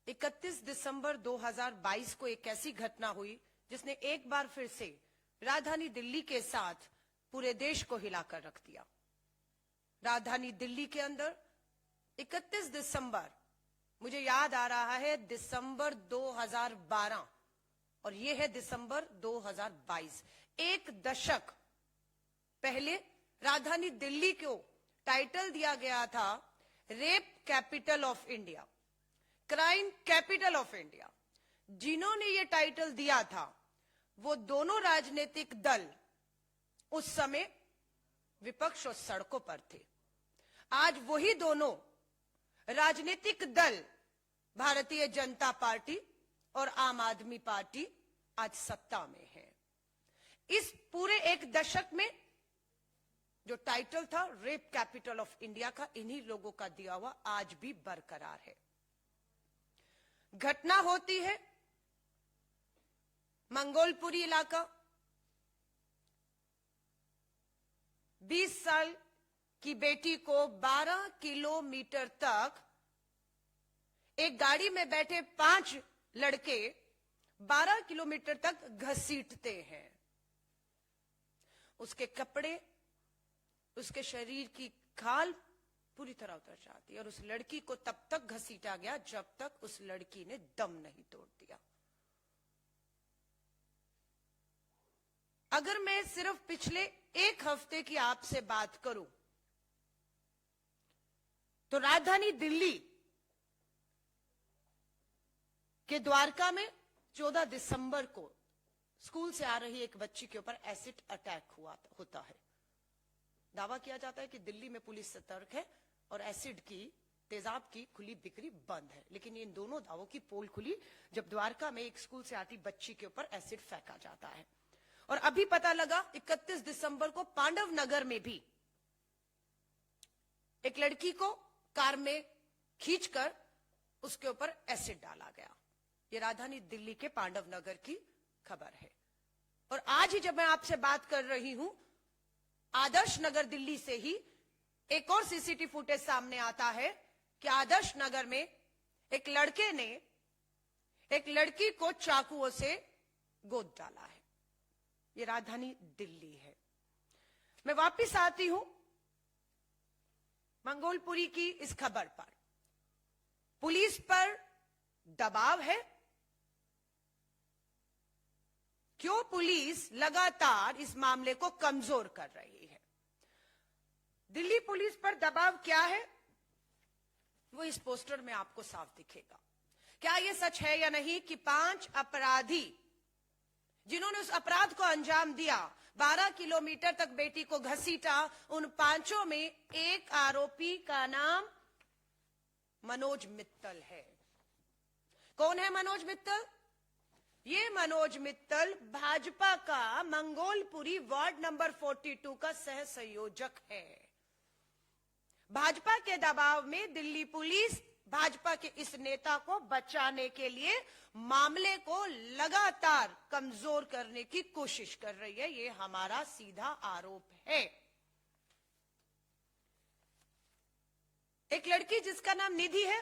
31 दिसंबर 2022 को एक ऐसी घटना हुई जिसने एक बार फिर से राजधानी दिल्ली के साथ पूरे देश को हिलाकर रख दिया। राजधानी दिल्ली के अंदर 31 दिसंबर, मुझे याद आ रहा है, दिसंबर 2012 और यह है दिसंबर 2022। एक दशक पहले राजधानी दिल्ली को टाइटल दिया गया था rape capital of India, crime capital of India. जिन्होंने ये टाइटल दिया था वो दोनों राजनीतिक दल उस समय विपक्ष और सड़कों पर थे। आज वही दोनों राजनीतिक दल भारतीय जनता पार्टी और आम आदमी पार्टी आज सत्ता में है। इस पूरे एक दशक में जो टाइटल था रेप कैपिटल ऑफ इंडिया का, इन्हीं लोगों का दिया हुआ आज भी बरकरार है। घटना होती है मंगोलपुरी इलाका, 20 साल की बेटी को 12 किलोमीटर तक एक गाड़ी में बैठे 5 लड़के 12 किलोमीटर तक घसीटते हैं। उसके कपड़े, उसके शरीर की खाल पूरी तरह उतर जाती है और उस लड़की को तब तक घसीटा गया जब तक उस लड़की ने दम नहीं तोड़ दिया। अगर मैं सिर्फ पिछले एक हफ्ते की आपसे बात करूं तो राजधानी दिल्ली के द्वारका में 14 दिसंबर को स्कूल से आ रही एक बच्ची के ऊपर एसिड अटैक होता है। दावा किया जाता है कि दिल्ली में पुलिस सतर्क है और एसिड की, तेजाब की खुली बिक्री बंद है, लेकिन इन दोनों दावों की पोल खुली जब द्वारका में एक स्कूल से आती बच्ची के ऊपर एसिड फेंका जाता है। और अभी पता लगा 31 दिसंबर को पांडव नगर में भी एक लड़की को कार में खींचकर उसके ऊपर एसिड डाला गया। ये राजधानी दिल्ली के पांडव नगर की खबर है। और आज ही जब मैं आपसे बात कर रही हूं, आदर्श नगर दिल्ली से ही एक और सीसीटीवी फुटेज सामने आता है कि आदर्श नगर में एक लड़के ने एक लड़की को चाकुओं से गोद डाला है। ये राजधानी दिल्ली है। मैं वापस आती हूं मंगोलपुरी की इस खबर पर। पुलिस पर दबाव है। क्यों पुलिस लगातार इस मामले को कमजोर कर रही है? दिल्ली पुलिस पर दबाव क्या है वो इस पोस्टर में आपको साफ दिखेगा। क्या यह सच है या नहीं कि 5 अपराधी जिन्होंने उस अपराध को अंजाम दिया, 12 किलोमीटर तक बेटी को घसीटा, उन 5 में एक आरोपी का नाम मनोज मित्तल है। कौन है मनोज मित्तल? ये मनोज मित्तल भाजपा का मंगोलपुरी वार्ड नंबर 42 का सह संयोजक है। भाजपा के दबाव में दिल्ली पुलिस भाजपा के इस नेता को बचाने के लिए मामले को लगातार कमजोर करने की कोशिश कर रही है। ये हमारा सीधा आरोप है। एक लड़की जिसका नाम निधि है,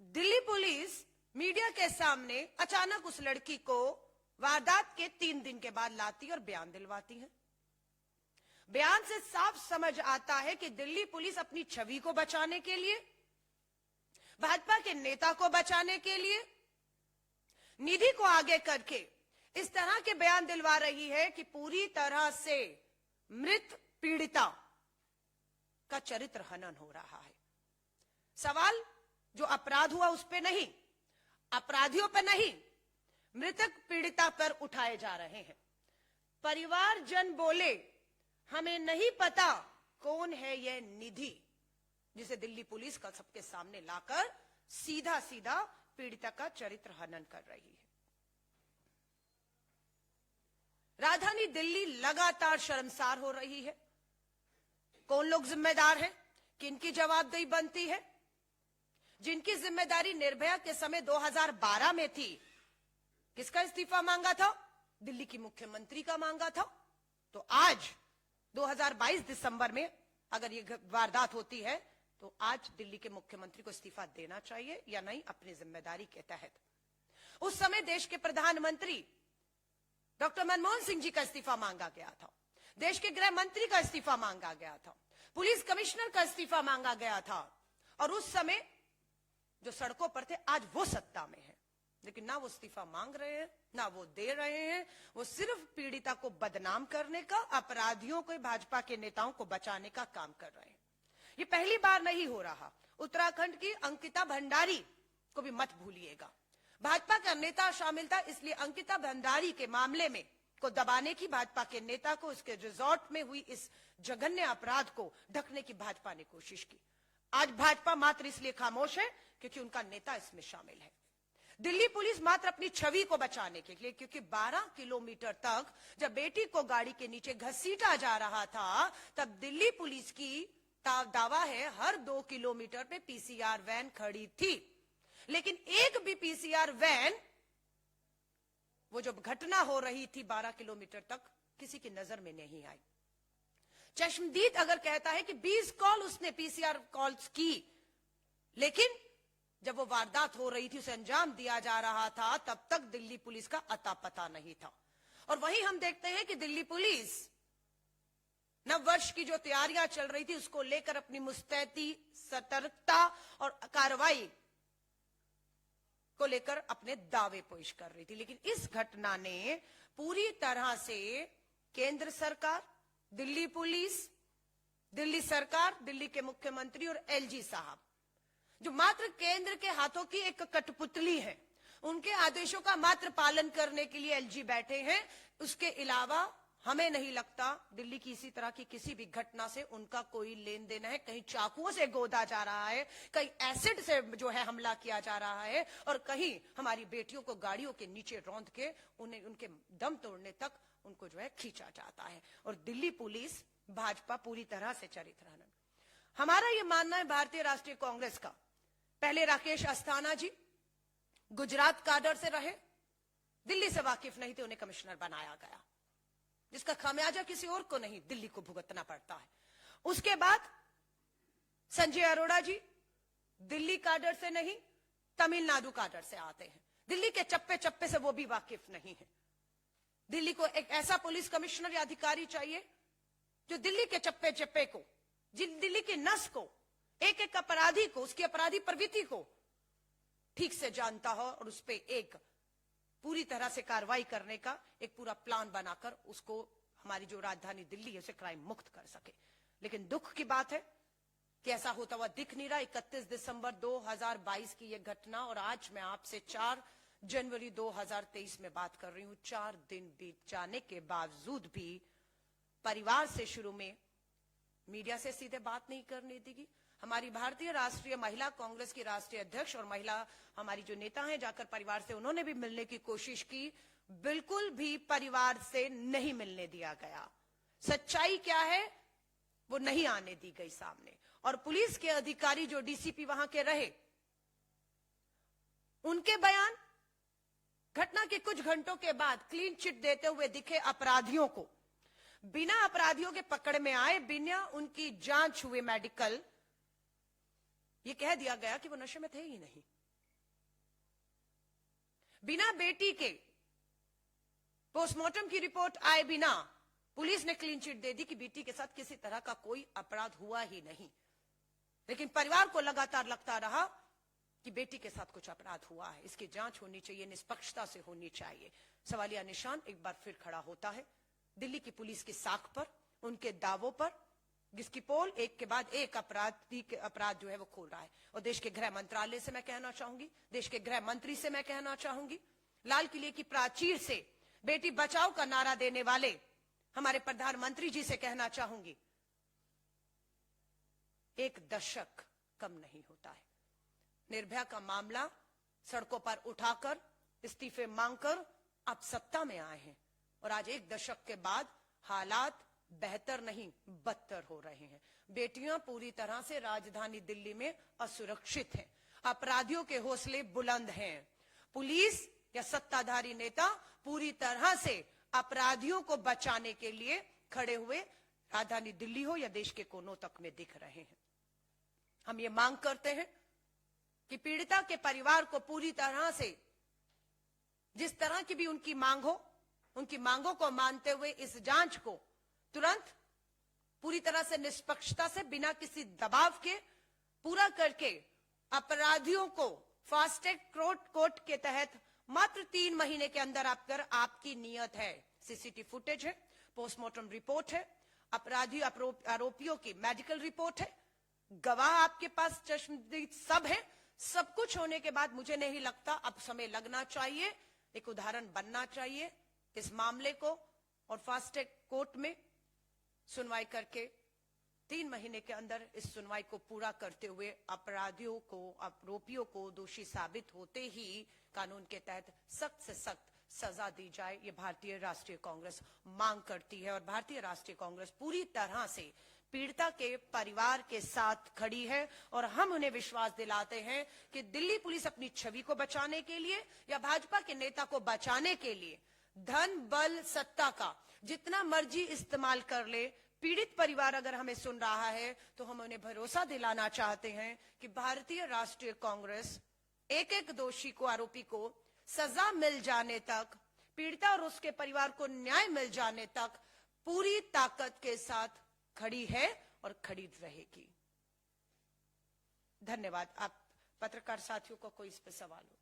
दिल्ली पुलिस मीडिया के सामने अचानक उस लड़की को वारदात के 3 दिन के बाद लाती और बयान दिलवाती है। बयान से साफ समझ आता है कि दिल्ली पुलिस अपनी छवि को बचाने के लिए, भाजपा के नेता को बचाने के लिए, निधि को आगे करके इस तरह के बयान दिलवा रही है कि पूरी तरह से मृत पीड़िता का चरित्र हनन हो रहा है। सवाल जो अपराध हुआ उस पे नहीं, अपराधियों पर नहीं, मृतक पीड़िता पर उठाए जा रहे हैं। परिवारजन बोले, हमें नहीं पता कौन है यह निधि जिसे दिल्ली पुलिस का सबके सामने लाकर सीधा सीधा पीड़िता का चरित्र हनन कर रही है। राजधानी दिल्ली लगातार शर्मसार हो रही है। कौन लोग जिम्मेदार हैं? किनकी जवाबदेही बनती है? जिनकी जिम्मेदारी निर्भया के समय 2012 में थी, किसका इस्तीफा मांगा था? दिल्ली की मुख्यमंत्री का मांगा था। तो आज 2022 दिसंबर में अगर ये वारदात होती है तो आज दिल्ली के मुख्यमंत्री को इस्तीफा देना चाहिए या नहीं, अपनी जिम्मेदारी के तहत। उस समय देश के प्रधानमंत्री डॉक्टर मनमोहन सिंह जी का इस्तीफा मांगा गया था, देश के गृह मंत्री का इस्तीफा मांगा गया था, पुलिस कमिश्नर का इस्तीफा मांगा गया था, और उस समय जो सड़कों पर थे आज वो सत्ता में है, लेकिन ना वो इस्तीफा मांग रहे हैं, ना वो दे रहे हैं। वो सिर्फ पीड़िता को बदनाम करने का, अपराधियों को, भाजपा के नेताओं को बचाने का काम कर रहे हैं। ये पहली बार नहीं हो रहा। उत्तराखंड की अंकिता भंडारी को भी मत भूलिएगा, भाजपा का नेता शामिल था, इसलिए अंकिता भंडारी के मामले में को दबाने की, भाजपा के नेता को, उसके रिजॉर्ट में हुई इस जघन्य अपराध को ढकने की भाजपा ने कोशिश की। आज भाजपा मात्र इसलिए खामोश है क्योंकि उनका नेता इसमें शामिल है। दिल्ली पुलिस मात्र अपनी छवि को बचाने के लिए, क्योंकि 12 किलोमीटर तक जब बेटी को गाड़ी के नीचे घसीटा जा रहा था, तब दिल्ली पुलिस की दावा है हर 2 किलोमीटर पे पीसीआर वैन खड़ी थी, लेकिन एक भी पीसीआर वैन, वो जो घटना हो रही थी 12 किलोमीटर तक, किसी की नजर में नहीं आई। चश्मदीद अगर कहता है कि 20 कॉल उसने पीसीआर कॉल्स की, लेकिन जब वो वारदात हो रही थी, उसे अंजाम दिया जा रहा था, तब तक दिल्ली पुलिस का अता पता नहीं था। और वहीं हम देखते हैं कि दिल्ली पुलिस नववर्ष की जो तैयारियां चल रही थी, उसको लेकर अपनी मुस्तैदी, सतर्कता और कार्रवाई को लेकर अपने दावे पेश कर रही थी। लेकिन इस घटना ने पूरी तरह से केंद्र सरकार, दिल्ली पुलिस, दिल्ली सरकार, दिल्ली के मुख्यमंत्री और एलजी साहब, जो मात्र केंद्र के हाथों की एक कठपुतली है, उनके आदेशों का मात्र पालन करने के लिए एलजी बैठे हैं। उसके अलावा हमें नहीं लगता दिल्ली की इसी तरह की किसी भी घटना से उनका कोई लेन देन है। कहीं चाकुओं से गोदा जा रहा है, कहीं एसिड से जो है हमला किया जा रहा है, और कहीं हमारी बेटियों को गाड़ियों के नीचे रौंद के उन्हें उनके दम तोड़ने तक उनको जो है खींचा जाता है। और दिल्ली पुलिस, भाजपा पूरी तरह से चरित्रहीन। हमारा यह मानना है, भारतीय राष्ट्रीय कांग्रेस का, पहले राकेश अस्थाना जी गुजरात काडर से रहे, दिल्ली से वाकिफ नहीं थे, उन्हें कमिश्नर बनाया गया, जिसका खामियाजा किसी और को नहीं, दिल्ली को भुगतना पड़ता है। उसके बाद संजय अरोड़ा जी दिल्ली काडर से नहीं, तमिलनाडु काडर से आते हैं, दिल्ली के चप्पे चप्पे से वो भी वाकिफ नहीं है। दिल्ली को एक ऐसा पुलिस कमिश्नर या अधिकारी चाहिए जो दिल्ली के चप्पे चप्पे को, दिल्ली की नस को, एक एक अपराधी को, उसकी अपराधी प्रवृत्ति को ठीक से जानता हो, और उस पर एक पूरी तरह से कार्रवाई करने का एक पूरा प्लान बनाकर उसको, हमारी जो राजधानी दिल्ली है, उसे क्राइम मुक्त कर सके। लेकिन दुख की बात है कि ऐसा होता हुआ दिख नहीं रहा। 31 दिसंबर 2022 की यह घटना, और आज मैं आपसे 4 जनवरी 2023 में बात कर रही हूं। 4 दिन बीत जाने के बावजूद भी परिवार से शुरू में, मीडिया से सीधे बात नहीं करने दी गई। हमारी भारतीय राष्ट्रीय महिला कांग्रेस की राष्ट्रीय अध्यक्ष और महिला हमारी जो नेता हैं, जाकर परिवार से उन्होंने भी मिलने की कोशिश की, बिल्कुल भी परिवार से नहीं मिलने दिया गया। सच्चाई क्या है वो नहीं आने दी गई सामने। और पुलिस के अधिकारी जो डीसीपी वहां के रहे, उनके बयान घटना के कुछ घंटों के बाद क्लीन चिट देते हुए दिखे अपराधियों को, बिना अपराधियों के पकड़ में आए, बिना उनकी जांच हुए मेडिकल, ये कह दिया गया कि वो नशे में थे ही नहीं। बिना बेटी के पोस्टमार्टम की रिपोर्ट आए बिना पुलिस ने क्लीन चिट दे दी कि बेटी के साथ किसी तरह का कोई अपराध हुआ ही नहीं। लेकिन परिवार को लगातार लगता रहा कि बेटी के साथ कुछ अपराध हुआ है, इसकी जांच होनी चाहिए, निष्पक्षता से होनी चाहिए। सवालिया निशान एक बार फिर खड़ा होता है दिल्ली की पुलिस की साख पर, उनके दावों पर, जिसकी पोल एक के बाद एक अपराध जो है वो खोल रहा है। और देश के गृह मंत्रालय से मैं कहना चाहूंगी, देश के गृह मंत्री से मैं कहना चाहूंगी, लाल किले की प्राचीर से बेटी बचाओ का नारा देने वाले हमारे प्रधानमंत्री जी से कहना चाहूंगी, एक दशक कम नहीं होता है। निर्भया का मामला सड़कों पर उठाकर, इस्तीफे मांगकर आप सत्ता में आए हैं, और आज एक दशक के बाद हालात बेहतर नहीं बदतर हो रहे हैं। बेटियां पूरी तरह से राजधानी दिल्ली में असुरक्षित हैं, अपराधियों के हौसले बुलंद हैं। पुलिस या सत्ताधारी नेता पूरी तरह से अपराधियों को बचाने के लिए खड़े हुए राजधानी दिल्ली हो या देश के कोनों तक में दिख रहे हैं। हम ये मांग करते हैं कि पीड़िता के परिवार को पूरी तरह से, जिस तरह की भी उनकी मांग हो, उनकी मांगों को मानते हुए इस जांच को तुरंत पूरी तरह से निष्पक्षता से, बिना किसी दबाव के पूरा करके अपराधियों को फास्ट ट्रैक कोर्ट के तहत मात्र 3 महीने के अंदर अगर आपकी नियत है, सीसीटीवी फुटेज है, पोस्टमार्टम रिपोर्ट है, अपराधी आरोपियों की मेडिकल रिपोर्ट है, गवाह आपके पास चश्मदीद सब है, सब कुछ होने के बाद मुझे नहीं लगता अब समय लगना चाहिए, एक उदाहरण बनना चाहिए इस मामले को और फास्ट ट्रैक कोर्ट में सुनवाई करके 3 महीने के अंदर इस सुनवाई को पूरा करते हुए अपराधियों को, आरोपियों को दोषी साबित होते ही कानून के तहत सख्त से सख्त सजा दी जाए, ये भारतीय राष्ट्रीय कांग्रेस मांग करती है। और भारतीय राष्ट्रीय कांग्रेस पूरी तरह से पीड़िता के परिवार के साथ खड़ी है और हम उन्हें विश्वास दिलाते हैं कि दिल्ली पुलिस अपनी छवि को बचाने के लिए या भाजपा के नेता को बचाने के लिए धन, बल, सत्ता का जितना मर्जी इस्तेमाल कर ले, पीड़ित परिवार अगर हमें सुन रहा है तो हम उन्हें भरोसा दिलाना चाहते हैं कि भारतीय राष्ट्रीय कांग्रेस एक एक दोषी को, आरोपी को सजा मिल जाने तक, पीड़िता और उसके परिवार को न्याय मिल जाने तक पूरी ताकत के साथ खड़ी है और खड़ी रहेगी। धन्यवाद। आप पत्रकार साथियों को कोई इस पर सवाल हो?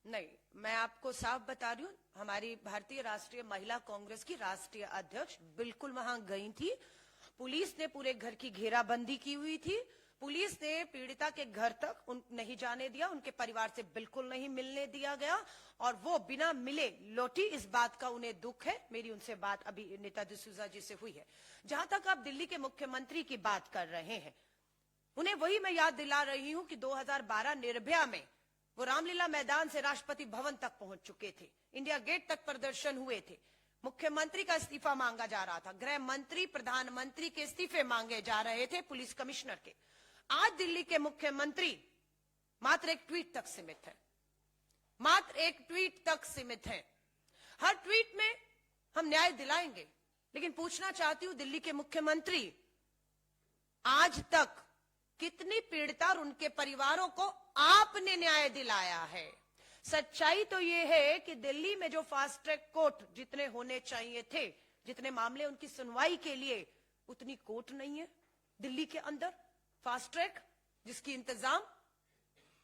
नहीं, मैं आपको साफ बता रही हूँ, हमारी भारतीय राष्ट्रीय महिला कांग्रेस की राष्ट्रीय अध्यक्ष बिल्कुल वहां गई थी। पुलिस ने पूरे घर की घेराबंदी की हुई थी। पुलिस ने पीड़िता के घर तक नहीं जाने दिया, उनके परिवार से बिल्कुल नहीं मिलने दिया गया और वो बिना मिले लौटी। इस बात का उन्हें दुख है। मेरी उनसे बात अभी नीता डिसूजा जी से हुई है। जहां तक आप दिल्ली के मुख्यमंत्री की बात कर रहे हैं, उन्हें वही मैं याद दिला रही हूं कि 2012 निर्भया में वो रामलीला मैदान से राष्ट्रपति भवन तक पहुंच चुके थे, इंडिया गेट तक प्रदर्शन हुए थे, मुख्यमंत्री का इस्तीफा मांगा जा रहा था, गृह मंत्री, प्रधानमंत्री के इस्तीफे मांगे जा रहे थे, पुलिस कमिश्नर के। आज दिल्ली के मुख्यमंत्री मात्र एक ट्वीट तक सीमित है, मात्र एक ट्वीट तक सीमित है। हर ट्वीट में हम न्याय दिलाएंगे, लेकिन पूछना चाहती हूं दिल्ली के मुख्यमंत्री, आज तक कितनी पीड़िता और उनके परिवारों को आपने न्याय दिलाया है? सच्चाई तो यह है कि दिल्ली में जो फास्ट ट्रैक कोर्ट जितने होने चाहिए थे, जितने मामले उनकी सुनवाई के लिए, उतनी कोर्ट नहीं है दिल्ली के अंदर फास्ट ट्रैक जिसकी इंतजाम।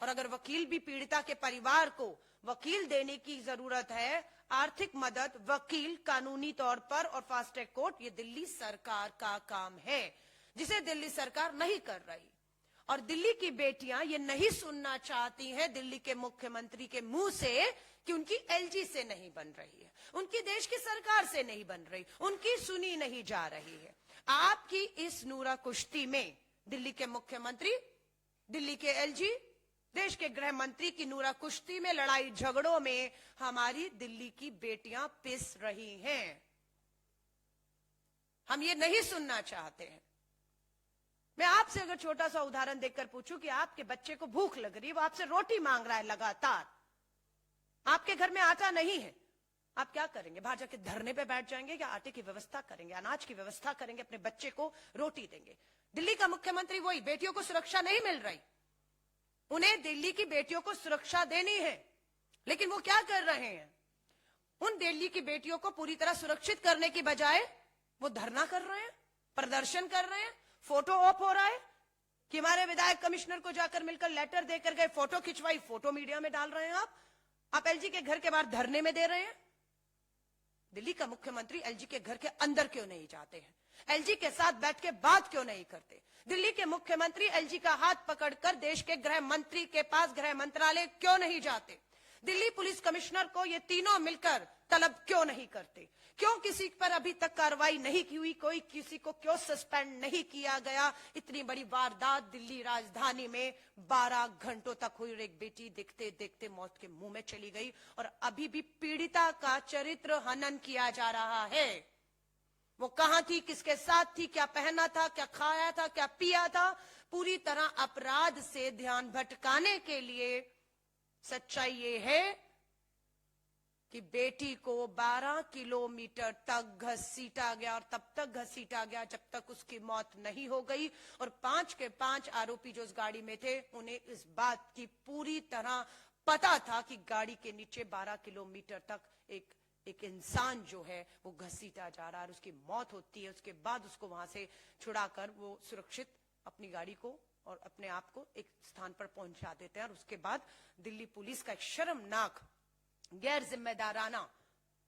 और अगर वकील भी पीड़िता के परिवार को वकील देने की जरूरत है, आर्थिक मदद, वकील, कानूनी तौर पर और फास्ट ट्रैक कोर्ट, ये दिल्ली सरकार का काम है जिसे दिल्ली सरकार नहीं कर रही। और दिल्ली की बेटियां ये नहीं सुनना चाहती हैं दिल्ली के मुख्यमंत्री के मुंह से कि उनकी एलजी से नहीं बन रही है, उनकी देश की सरकार से नहीं बन रही, उनकी सुनी नहीं जा रही है। आपकी इस नूरा कुश्ती में दिल्ली के मुख्यमंत्री, दिल्ली के एलजी, देश के गृह मंत्री की नूरा कुश्ती में, लड़ाई झगड़ों में हमारी दिल्ली की बेटियां पिस रही हैं। हम ये नहीं सुनना चाहते हैं। मैं आपसे अगर छोटा सा उदाहरण देकर पूछूं कि आपके बच्चे को भूख लग रही है, वो आपसे रोटी मांग रहा है लगातार, आपके घर में आटा नहीं है, आप क्या करेंगे? बाहर जाके धरने पे बैठ जाएंगे या आटे की व्यवस्था करेंगे, अनाज की व्यवस्था करेंगे, अपने बच्चे को रोटी देंगे? दिल्ली का मुख्यमंत्री वही, बेटियों को सुरक्षा नहीं मिल रही, उन्हें दिल्ली की बेटियों को सुरक्षा देनी है, लेकिन वो क्या कर रहे हैं? उन दिल्ली की बेटियों को पूरी तरह सुरक्षित करने की बजाय वो धरना कर रहे हैं, प्रदर्शन कर रहे हैं, फोटो ऑफ हो रहा है कि हमारे विधायक कमिश्नर को जाकर मिलकर लेटर देकर गए, फोटो खिंचवाई, फोटो मीडिया में डाल रहे हैं। आप एलजी के घर के बाहर धरने में दे रहे हैं। दिल्ली का मुख्यमंत्री एलजी के घर के अंदर क्यों नहीं जाते हैं? एलजी के साथ बैठ के बात क्यों नहीं करते? दिल्ली के मुख्यमंत्री एलजी का हाथ पकड़कर देश के गृह मंत्री के पास गृह मंत्रालय क्यों नहीं जाते? दिल्ली पुलिस कमिश्नर को ये तीनों मिलकर तलब क्यों नहीं करते? क्यों किसी पर अभी तक कार्रवाई नहीं की हुई? कोई किसी को क्यों सस्पेंड नहीं किया गया? इतनी बड़ी वारदात दिल्ली राजधानी में 12 घंटों तक हुई और एक बेटी देखते देखते मौत के मुंह में चली गई और अभी भी पीड़िता का चरित्र हनन किया जा रहा है। वो कहां थी, किसके साथ थी, क्या पहना था, क्या खाया था, क्या पिया था? पूरी तरह अपराध से ध्यान भटकाने के लिए सच्चाई ये है कि बेटी को 12 किलोमीटर तक घसीटा गया और तब तक घसीटा गया जब तक उसकी मौत नहीं हो गई। और 5 के 5 आरोपी जो उस गाड़ी में थे, उन्हें इस बात की पूरी तरह पता था कि गाड़ी के नीचे 12 किलोमीटर तक एक इंसान जो है वो घसीटा जा रहा है और उसकी मौत होती है। उसके बाद उसको वहां से छुड़ाकर वो सुरक्षित अपनी गाड़ी को और अपने आप को एक स्थान पर पहुंचा देते हैं। और उसके बाद दिल्ली पुलिस का एक शर्मनाक गैर जिम्मेदाराना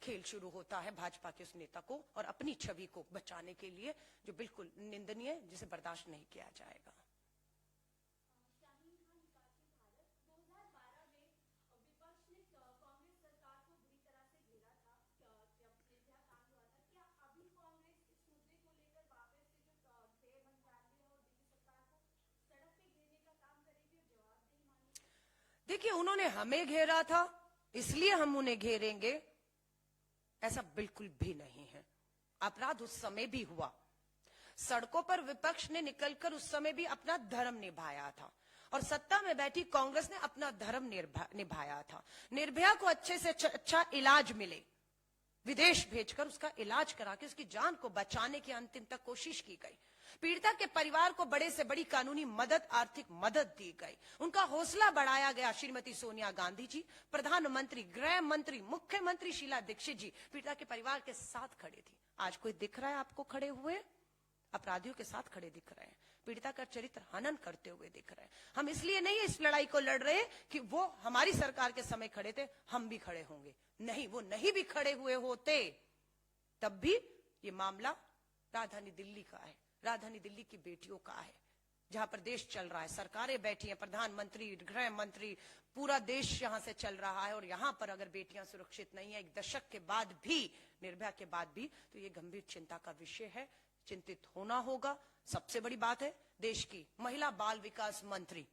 खेल शुरू होता है भाजपा के उस नेता को और अपनी छवि को बचाने के लिए, जो बिल्कुल निंदनीय है, जिसे बर्दाश्त नहीं किया जाएगा। देखिए, उन्होंने हमें घेरा था इसलिए हम उन्हें घेरेंगे, ऐसा बिल्कुल भी नहीं है। अपराध उस समय भी हुआ, सड़कों पर विपक्ष ने निकलकर उस समय भी अपना धर्म निभाया था और सत्ता में बैठी कांग्रेस ने अपना धर्म निभाया था। निर्भया को अच्छे से अच्छा इलाज मिले, विदेश भेजकर उसका इलाज करा के उसकी जान को बचाने की अंतिम तक कोशिश की गई। पीड़िता के परिवार को बड़े से बड़ी कानूनी मदद, आर्थिक मदद दी गई, उनका हौसला बढ़ाया गया। श्रीमती सोनिया गांधी जी, प्रधानमंत्री, गृह मंत्री, मुख्यमंत्री शीला दीक्षित जी पीड़िता के परिवार के साथ खड़े थी। आज कोई दिख रहा है आपको खड़े हुए? अपराधियों के साथ खड़े दिख रहे हैं, पीड़िता का चरित्र हनन करते हुए दिख रहे हैं। हम इसलिए नहीं इस लड़ाई को लड़ रहे कि वो हमारी सरकार के समय खड़े थे, हम भी खड़े होंगे। नहीं, वो नहीं भी खड़े हुए होते तब भी ये मामला राजधानी दिल्ली का है, राजधानी दिल्ली की बेटियों का है, जहां पर देश चल रहा है, सरकारें बैठी हैं, प्रधानमंत्री, गृह मंत्री, पूरा देश यहां से चल रहा है। और यहां पर अगर बेटियां सुरक्षित नहीं है, एक दशक के बाद भी, निर्भया के बाद भी, तो ये गंभीर चिंता का विषय है, चिंतित होना होगा। सबसे बड़ी बात है, देश की महिला बाल विकास मंत्री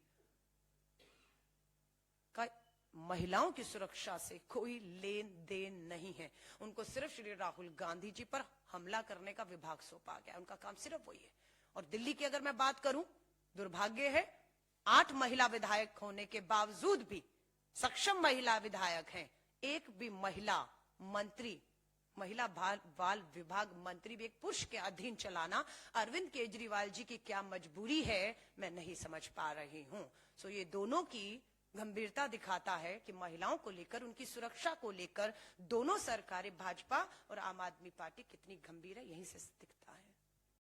का महिलाओं की सुरक्षा से कोई लेन देन नहीं है। उनको सिर्फ श्री राहुल गांधी जी पर हमला करने का विभाग सौंपा गया, उनका काम सिर्फ वही है। और दिल्ली की अगर मैं बात करूं, दुर्भाग्य है 8 महिला विधायक होने के बावजूद भी, सक्षम महिला विधायक हैं, एक भी महिला मंत्री, महिला बाल विभाग मंत्री भी एक पुरुष के अधीन चलाना अरविंद केजरीवाल जी की क्या मजबूरी है, मैं नहीं समझ पा रही हूं। सो ये दोनों की गंभीरता दिखाता है कि महिलाओं को लेकर, उनकी सुरक्षा को लेकर दोनों सरकारें, भाजपा और आम आदमी पार्टी, कितनी गंभीर है, यहीं से दिखता है।